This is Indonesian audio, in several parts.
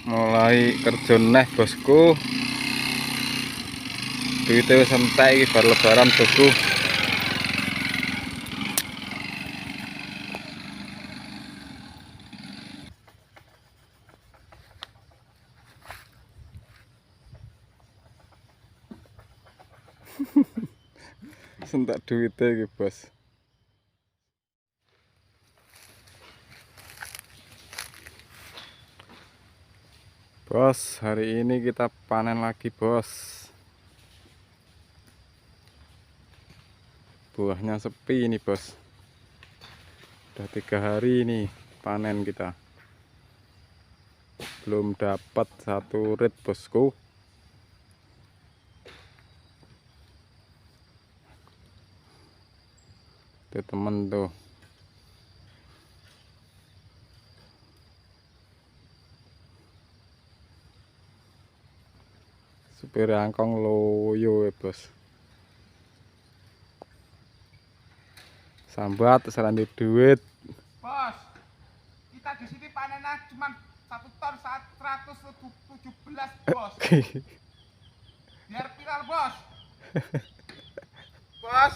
mulai kerja neh bosku. Duitnya wis entek iki bar lebaran bosku. Sentak duitnya iki bos. Bos, hari ini kita panen lagi bos. Buahnya sepi ini bos. Udah 3 hari ini panen kita. Belum dapat satu rit bosku. Tuh temen tuh. Supir angkong loyo ya bos. Sambat selanjut duit. Bos, kita di sini panennya cuma 1 ton 117 bos. Biar viral bos. Bos,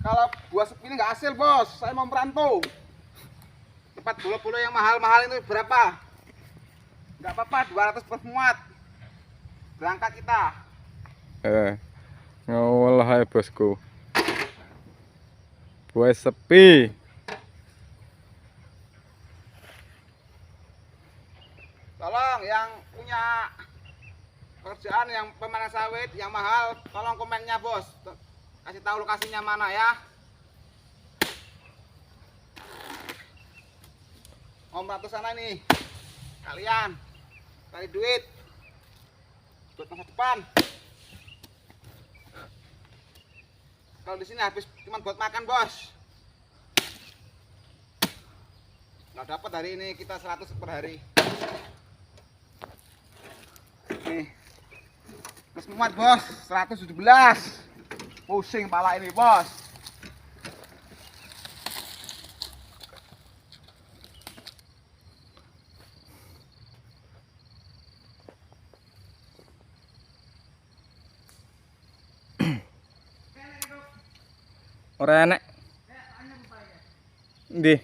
kalau buah segini nggak hasil bos, saya mau merantau. Tempat bulu-bulu yang mahal-mahal itu berapa? Nggak apa-apa, 200 per muat. Berangkat kita. Ngolah ya bosku. Buah sepi. Tolong yang punya pekerjaan yang pemanen sawit yang mahal, tolong komennya bos. Kasih tahu lokasinya mana ya. Om Ratu sana nih. Kalian cari duit buat masa depan. Kalau di sini habis cuma buat makan bos. Nggak dapat hari ini kita 100 per hari. Nih, terus muat bos, 117. Pusing pala ini bos. Ora enek. Ndi?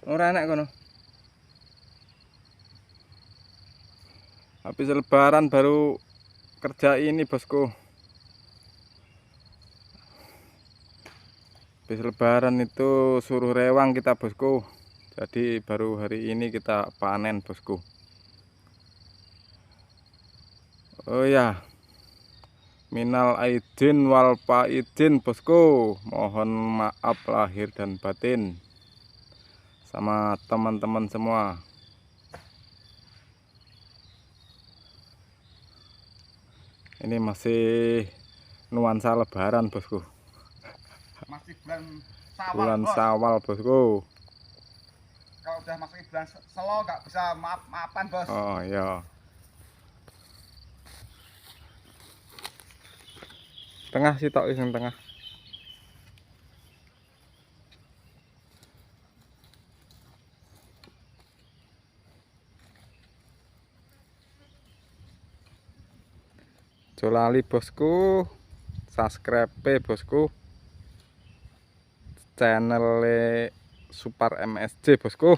Ora enek kono. Habis lebaran baru kerja ini bosku. Habis lebaran itu suruh rewang kita bosku. Jadi baru hari ini kita panen bosku. Oh ya, minal aidin wal faidin bosku. Mohon maaf lahir dan batin sama teman-teman semua. Ini masih nuansa lebaran bosku. Masih bulan Sawal Bulan bos. Sawal bosku. Kalau udah masuk bulan Selo nggak bisa maaf-maafan bos. Oh iya. Tengah sitok sing tengah. Jolali bosku, subscribe bosku, channel Super MSJ bosku.